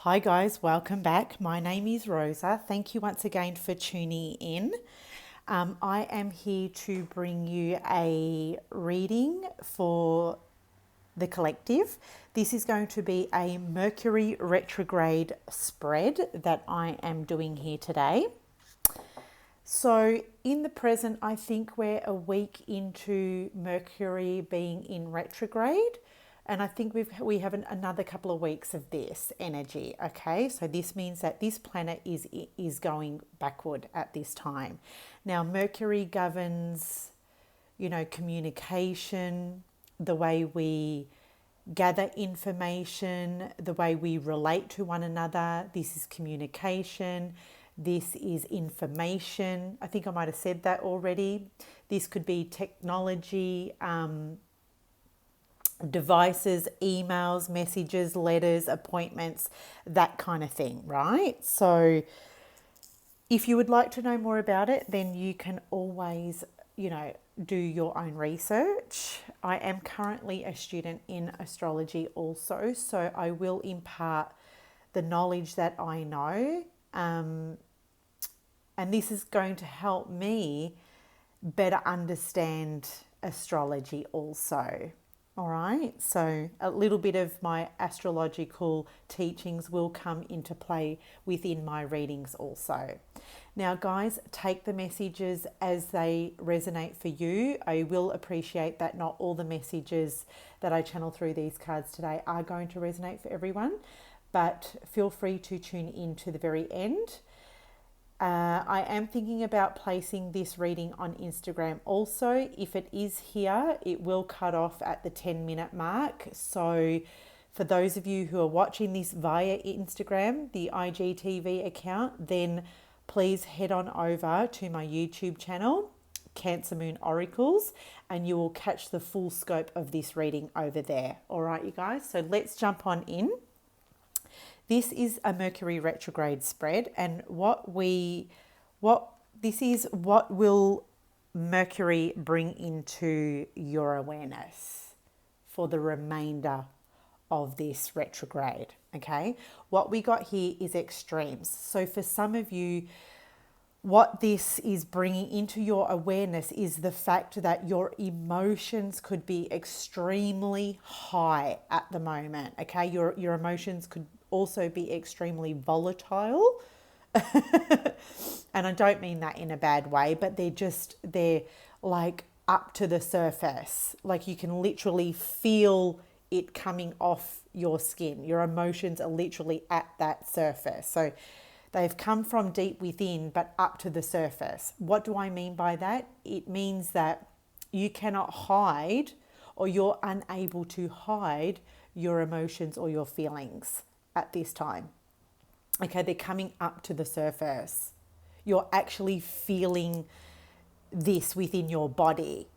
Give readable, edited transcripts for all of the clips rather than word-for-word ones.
Hi guys, welcome back. My name is Rosa. Thank you once again for tuning in. I am here to bring you a reading for the collective. This is going to be a Mercury Retrograde spread that I am doing here today. So, in the present, I think we're a week into Mercury being in retrograde, and I think we have another couple of weeks of this energy. Okay, so this means that this planet is going backward at this time. Now, Mercury governs, communication, the way we gather information, the way we relate to one another. This is communication. This is information. I think I might have said that already. This could be technology, devices, emails, messages, letters, appointments, that kind of thing, right? So if you would like to know more about it, then you can always, do your own research. I am currently a student in astrology also, so I will impart the knowledge that I know. And this is going to help me better understand astrology also. All right, so a little bit of my astrological teachings will come into play within my readings also. Now, guys, take the messages as they resonate for you. I will appreciate that not all the messages that I channel through these cards today are going to resonate for everyone, but feel free to tune in to the very end. I am thinking about placing this reading on Instagram also. If it is here, it will cut off at the 10-minute mark. So for those of you who are watching this via Instagram, the IGTV account, then please head on over to my YouTube channel, Cancermoonoracles, and you will catch the full scope of this reading over there. All right, you guys, so let's jump on in. This is a Mercury retrograde spread, and what will Mercury bring into your awareness for the remainder of this retrograde, okay? What we got here is extremes. So for some of you, what this is bringing into your awareness is the fact that your emotions could be extremely high at the moment, okay? Your emotions could also be extremely volatile. And I don't mean that in a bad way, but they're like up to the surface. Like you can literally feel it coming off your skin. Your emotions are literally at that surface. So they've come from deep within, but up to the surface. What do I mean by that? It means that you cannot hide, or you're unable to hide your emotions or your feelings at this time. Okay, they're coming up to the surface. You're actually feeling this within your body.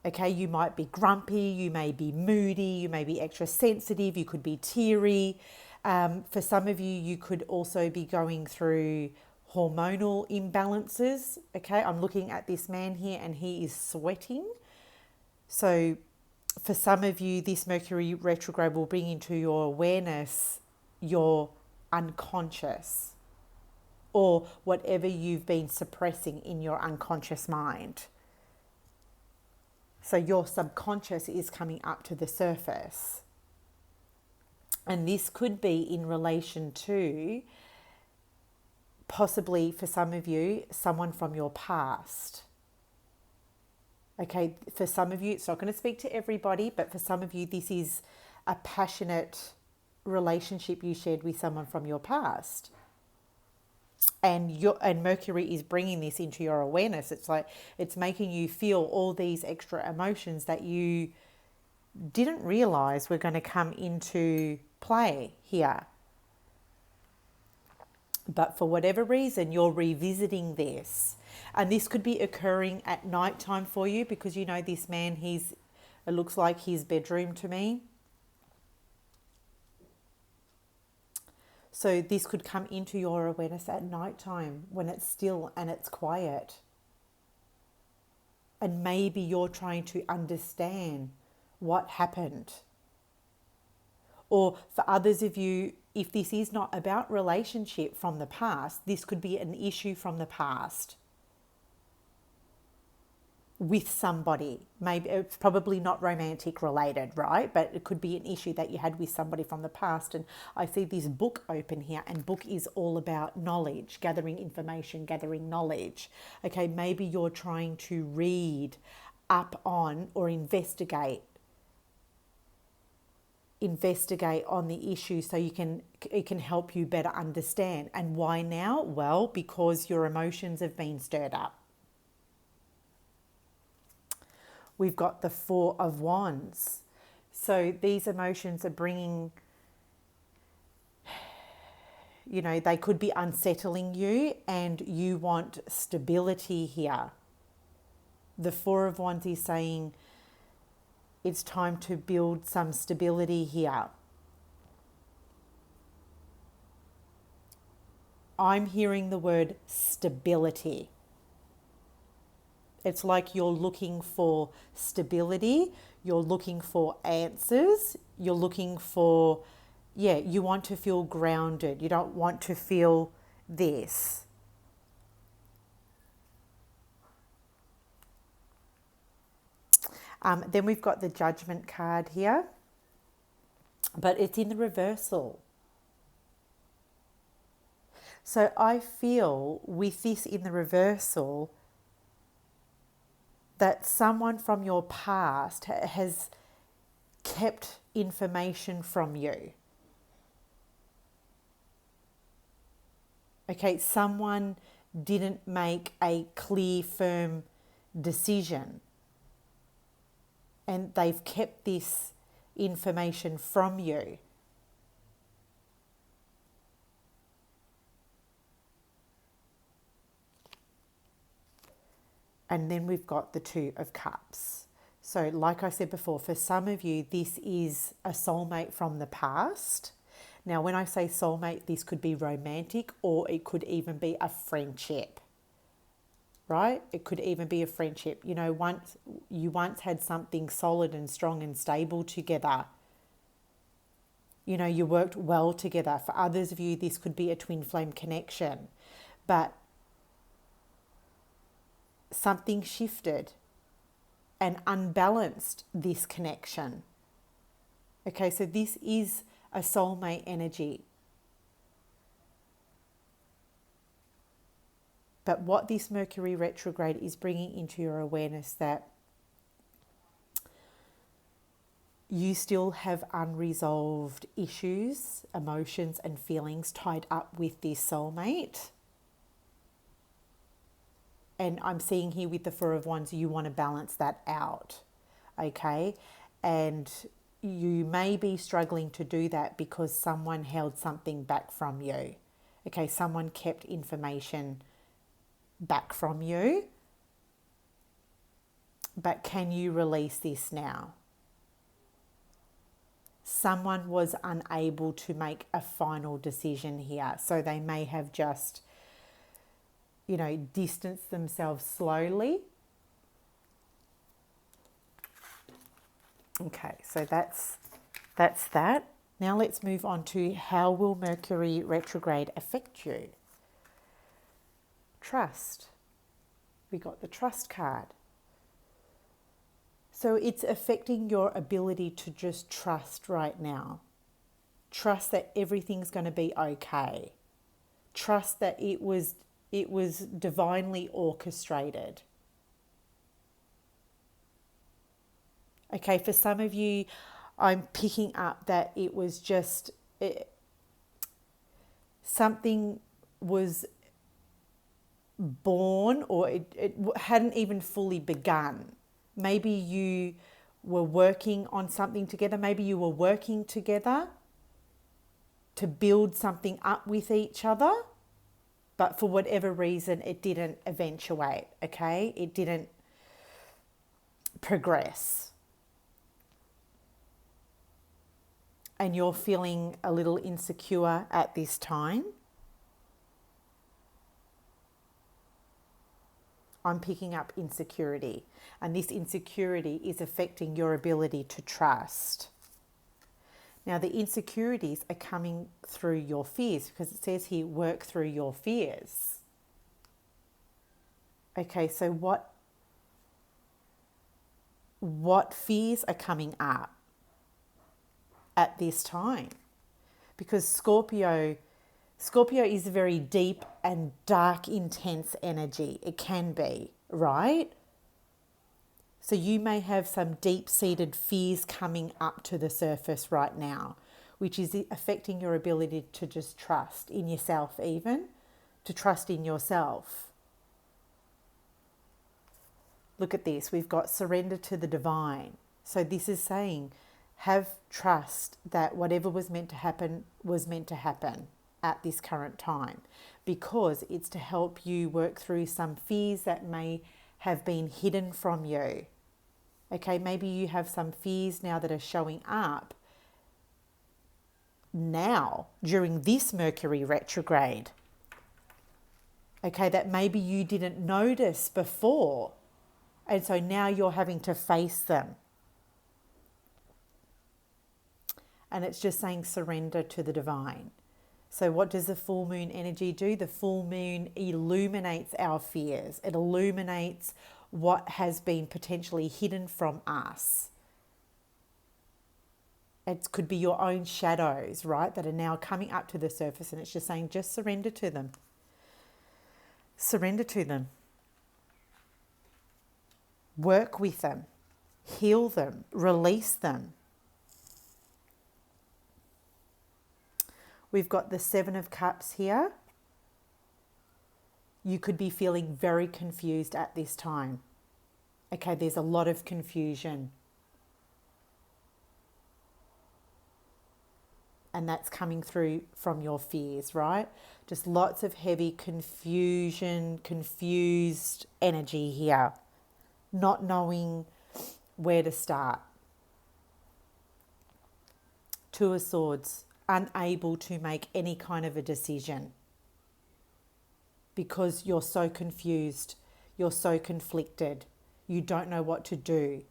Okay, you might be grumpy, you may be moody, you may be extra sensitive, you could be teary. For some of you, you could also be going through hormonal imbalances. Okay, I'm looking at this man here and he is sweating. So for some of you, this Mercury retrograde will bring into your awareness your unconscious, or whatever you've been suppressing in your unconscious mind. So your subconscious is coming up to the surface. And this could be in relation to, possibly for some of you, someone from your past. Okay, for some of you, it's not going to speak to everybody, but for some of you, this is a passionate relationship you shared with someone from your past. And Mercury is bringing this into your awareness. It's like it's making you feel all these extra emotions that you didn't realize were going to come into play here. But for whatever reason, you're revisiting this. And this could be occurring at nighttime for you because this man, it looks like his bedroom to me. So this could come into your awareness at nighttime when it's still and it's quiet. And maybe you're trying to understand what happened. Or for others of you, if this is not about relationship from the past, this could be an issue from the past with somebody. Maybe it's probably not romantic related, right? But it could be an issue that you had with somebody from the past. And I see this book open here, and book is all about knowledge, gathering information, gathering knowledge. Okay, maybe you're trying to read up on or investigate on the issue so it can help you better understand. And why now? Well, because your emotions have been stirred up. We've got the Four of Wands. So these emotions are bringing, they could be unsettling you, and you want stability here. The Four of Wands is saying it's time to build some stability here. I'm hearing the word stability. It's like you're looking for stability, you're looking for answers, you're looking for, you want to feel grounded. You don't want to feel this. Then we've got the Judgment card here, but it's in the reversal. So I feel with this in the reversal that someone from your past has kept information from you. Okay, someone didn't make a clear, firm decision, and they've kept this information from you. And then we've got the Two of Cups. So like I said before, for some of you, this is a soulmate from the past. Now, when I say soulmate, this could be romantic, or it could even be a friendship, right? It could even be a friendship. Once you had something solid and strong and stable together. You worked well together. For others of you, this could be a twin flame connection. But something shifted and unbalanced this connection. Okay, so this is a soulmate energy. But what this Mercury retrograde is bringing into your awareness, that you still have unresolved issues, emotions and feelings tied up with this soulmate. And I'm seeing here with the Four of Wands, you want to balance that out, okay? And you may be struggling to do that because someone held something back from you. Okay, someone kept information back from you. But can you release this now? Someone was unable to make a final decision here. So they may have just distance themselves slowly. Okay, so that's that. Now let's move on to how will Mercury retrograde affect you? Trust. We got the Trust card. So it's affecting your ability to just trust right now. Trust that everything's going to be okay. Trust that it was divinely orchestrated. Okay, for some of you, I'm picking up that it was just something was born, or it hadn't even fully begun. Maybe you were working on something together. Maybe you were working together to build something up with each other. But for whatever reason, it didn't eventuate, okay? It didn't progress. And you're feeling a little insecure at this time. I'm picking up insecurity. And this insecurity is affecting your ability to trust. Now, the insecurities are coming through your fears, because it says here, work through your fears. Okay, so what fears are coming up at this time? Because Scorpio is a very deep and dark, intense energy. It can be, right? So you may have some deep-seated fears coming up to the surface right now, which is affecting your ability to just trust in yourself, even to trust in yourself. Look at this. We've got surrender to the divine. So this is saying, have trust that whatever was meant to happen was meant to happen at this current time, because it's to help you work through some fears that may have been hidden from you. Okay, maybe you have some fears now that are showing up now during this Mercury retrograde. Okay, that maybe you didn't notice before. And so now you're having to face them. And it's just saying surrender to the divine. So what does the full moon energy do? The full moon illuminates our fears. It illuminates what has been potentially hidden from us. It could be your own shadows, right, that are now coming up to the surface, and it's just saying, just surrender to them. Surrender to them. Work with them. Heal them. Release them. We've got the Seven of Cups here. You could be feeling very confused at this time. Okay, there's a lot of confusion. And that's coming through from your fears, right? Just lots of heavy confusion, confused energy here. Not knowing where to start. Two of Swords, unable to make any kind of a decision because you're so confused, you're so conflicted, you don't know what to do.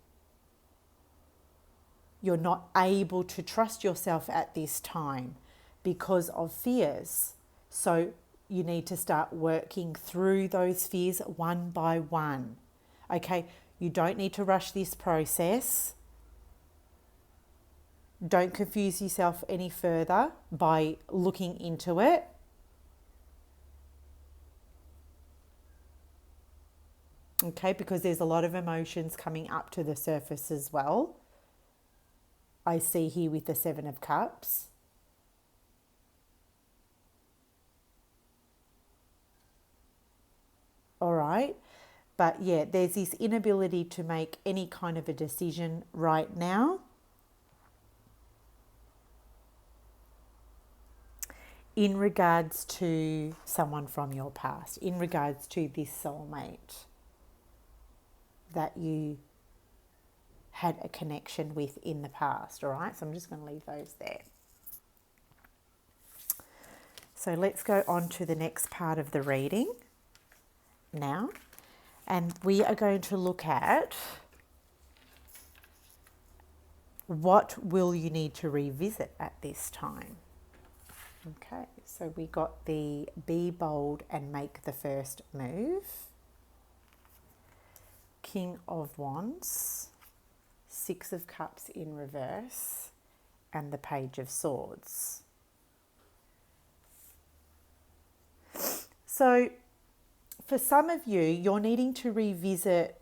You're not able to trust yourself at this time because of fears. So you need to start working through those fears one by one. Okay, you don't need to rush this process. Don't confuse yourself any further by looking into it. Okay, because there's a lot of emotions coming up to the surface as well. I see here with the Seven of Cups. All right. But yeah, there's this inability to make any kind of a decision right now. In regards to someone from your past, in regards to this soulmate that you had a connection with in the past, all right? So I'm just going to leave those there. So let's go on to the next part of the reading now. And we are going to look at what will you need to revisit at this time. Okay, so we got the be bold and make the first move. King of Wands, Six of Cups in reverse, and the Page of Swords. So for some of you, you're needing to revisit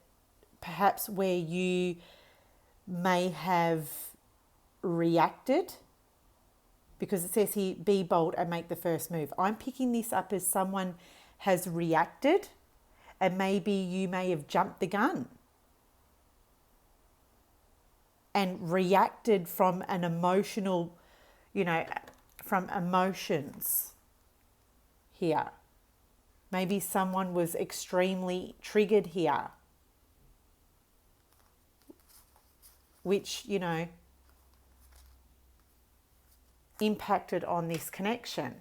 perhaps where you may have reacted, because it says here, be bold and make the first move. I'm picking this up as someone has reacted, and maybe you may have jumped the gun and reacted from an emotional, from emotions here. Maybe someone was extremely triggered here, which, impacted on this connection.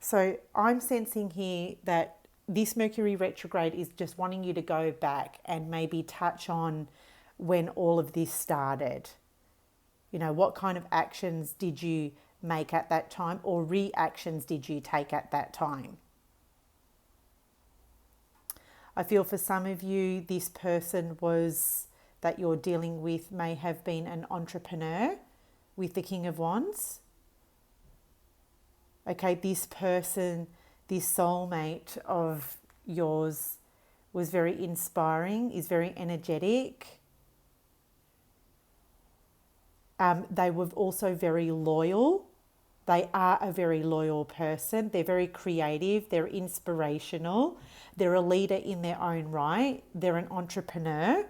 So I'm sensing here that this Mercury retrograde is just wanting you to go back and maybe touch on when all of this started. You know, what kind of actions did you make at that time, or reactions did you take at that time? I feel for some of you, this person that you're dealing with may have been an entrepreneur with the King of Wands. Okay, this person, this soulmate of yours was very inspiring, is very energetic. They were also very loyal. They are a very loyal person. They're very creative. They're inspirational. They're a leader in their own right. They're an entrepreneur.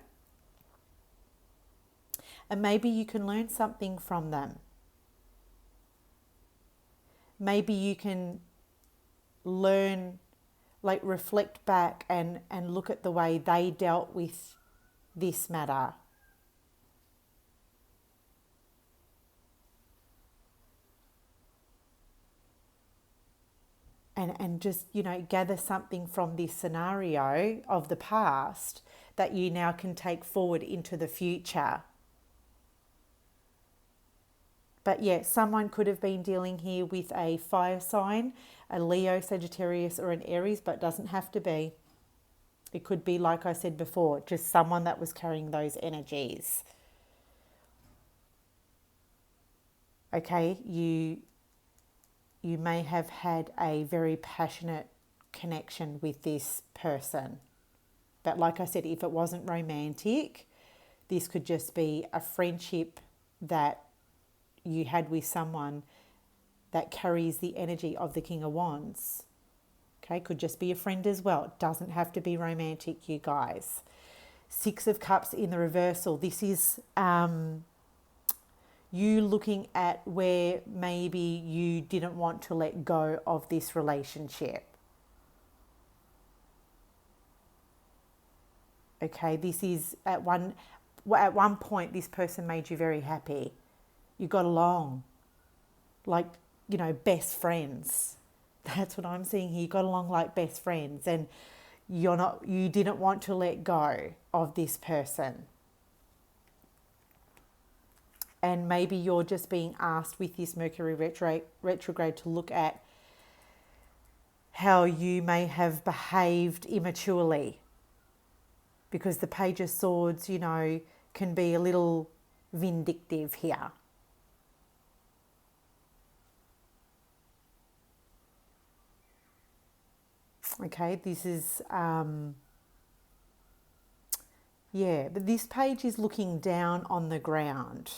And maybe you can learn something from them. Maybe you can learn, like reflect back and look at the way they dealt with this matter. And just, you know, gather something from this scenario of the past that you now can take forward into the future. But yeah, someone could have been dealing here with a fire sign, a Leo, Sagittarius, or an Aries, but doesn't have to be. It could be, like I said before, just someone that was carrying those energies. Okay, you may have had a very passionate connection with this person. But like I said, if it wasn't romantic, this could just be a friendship that you had with someone that carries the energy of the King of Wands. Okay, could just be a friend as well. It doesn't have to be romantic, you guys. Six of Cups in the reversal. This is you looking at where maybe you didn't want to let go of this relationship. Okay, this is at one point this person made you very happy. You got along like, you know, best friends. That's what I'm seeing here. You got along like best friends, and you didn't want to let go of this person. And maybe you're just being asked with this Mercury retrograde to look at how you may have behaved immaturely. Because the Page of Swords, you know, can be a little vindictive here. Okay, this is, but this page is looking down on the ground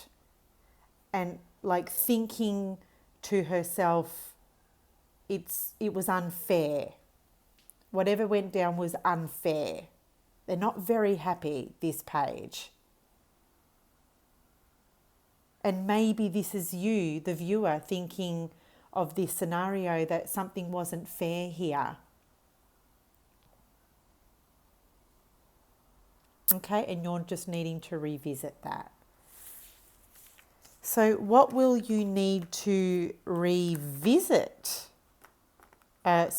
and like thinking to herself, it was unfair. Whatever went down was unfair. They're not very happy, this page. And maybe this is you, the viewer, thinking of this scenario that something wasn't fair here. Okay, and you're just needing to revisit that. So what will you need to revisit? What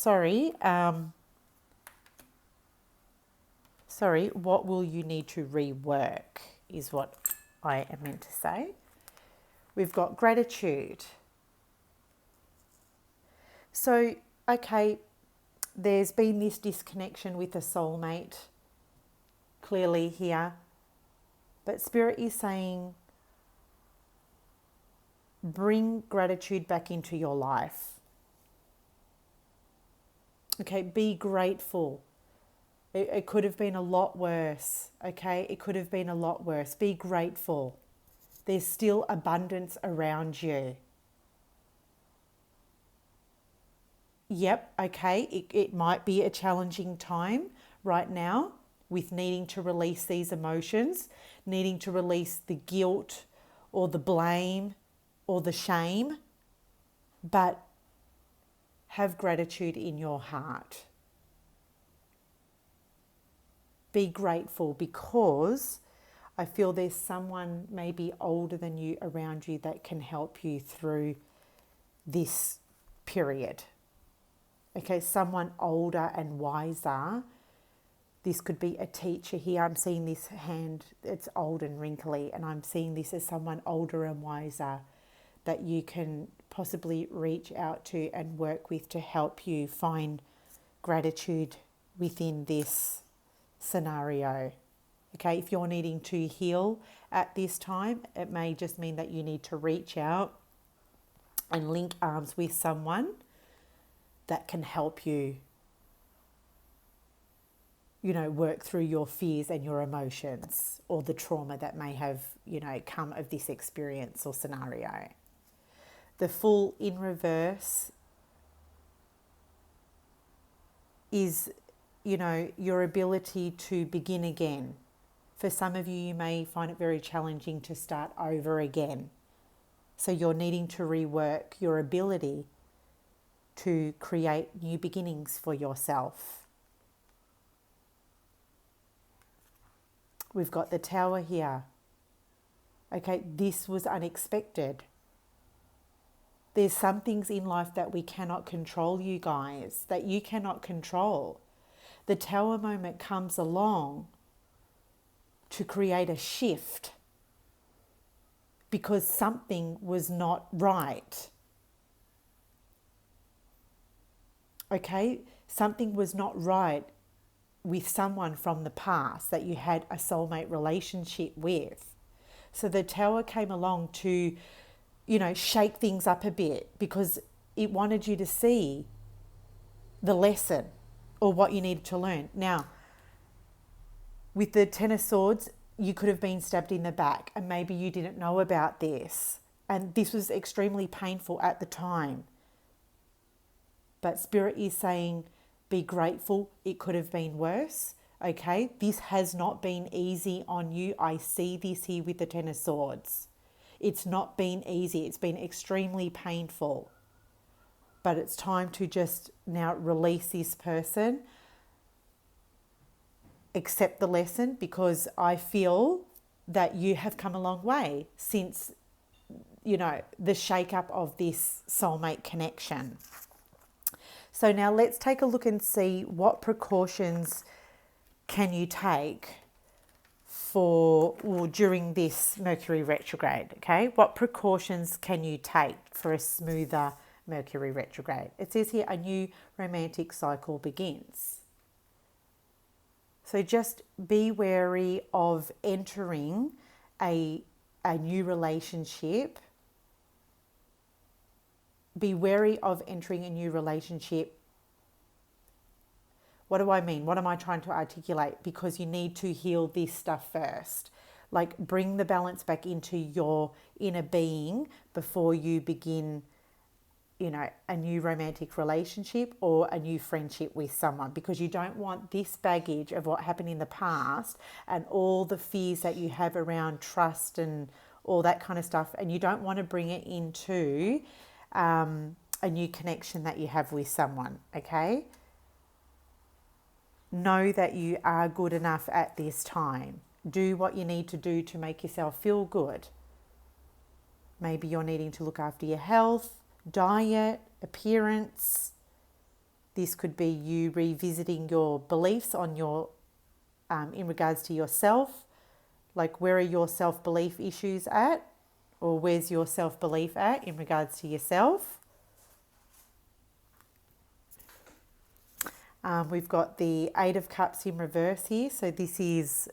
will you need to rework is what I am meant to say. We've got gratitude. So, okay, there's been this disconnection with a soulmate, clearly here. But Spirit is saying, bring gratitude back into your life. Okay, be grateful. It could have been a lot worse, okay? It could have been a lot worse. Be grateful. There's still abundance around you. Yep, okay, it might be a challenging time right now with needing to release these emotions, needing to release the guilt or the blame or the shame, but have gratitude in your heart. Be grateful, because I feel there's someone maybe older than you around you that can help you through this period. Okay, someone older and wiser. This could be a teacher here. I'm seeing this hand, it's old and wrinkly, and I'm seeing this as someone older and wiser that you can possibly reach out to and work with to help you find gratitude within this scenario. Okay, if you're needing to heal at this time, it may just mean that you need to reach out and link arms with someone that can help you, work through your fears and your emotions or the trauma that may have, come of this experience or scenario. The Fool in reverse is, your ability to begin again. For some of you, you may find it very challenging to start over again. So you're needing to rework your ability to create new beginnings for yourself. We've got the Tower here. Okay, this was unexpected. There's some things in life that we cannot control, you guys, that you cannot control. The Tower moment comes along to create a shift because something was not right. Okay, something was not right with someone from the past that you had a soulmate relationship with. So the Tower came along to, shake things up a bit because it wanted you to see the lesson or what you needed to learn. Now, with the Ten of Swords, you could have been stabbed in the back and maybe you didn't know about this. And this was extremely painful at the time. But Spirit is saying, be grateful. It could have been worse. Okay, this has not been easy on you. I see this here with the Ten of Swords. It's not been easy. It's been extremely painful. But it's time to just now release this person. Accept the lesson, because I feel that you have come a long way since, the shake-up of this soulmate connection. So now let's take a look and see what precautions can you take during this Mercury retrograde, okay? What precautions can you take for a smoother Mercury retrograde? It says here, a new romantic cycle begins. So just be wary of entering a new relationship. Be wary of entering a new relationship. What do I mean? What am I trying to articulate? Because you need to heal this stuff first. Like, bring the balance back into your inner being before you begin, a new romantic relationship or a new friendship with someone, because you don't want this baggage of what happened in the past and all the fears that you have around trust and all that kind of stuff. And you don't want to bring it into a new connection that you have with someone, okay? Know that you are good enough at this time. Do what you need to do to make yourself feel good. Maybe you're needing to look after your health, diet, appearance. This could be you revisiting your beliefs on your, in regards to yourself. Like, where are your self-belief issues at? Or where's your self-belief at in regards to yourself? We've got the Eight of Cups in reverse here. So this is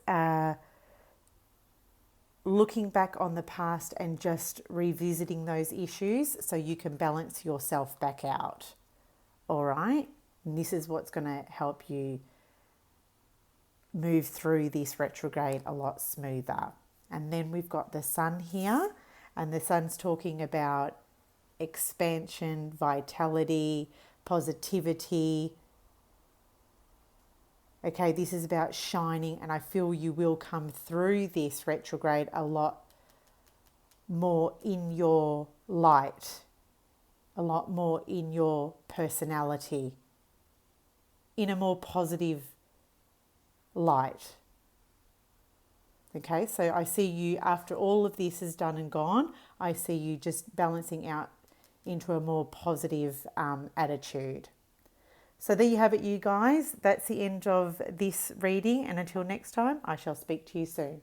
looking back on the past and just revisiting those issues so you can balance yourself back out. All right? And this is what's going to help you move through this retrograde a lot smoother. And then we've got the Sun here, and the Sun's talking about expansion, vitality, positivity. Okay, this is about shining, and I feel you will come through this retrograde a lot more in your light, a lot more in your personality, in a more positive light. Okay, so I see you, after all of this is done and gone, I see you just balancing out into a more positive attitude. So there you have it, you guys. That's the end of this reading. And until next time, I shall speak to you soon.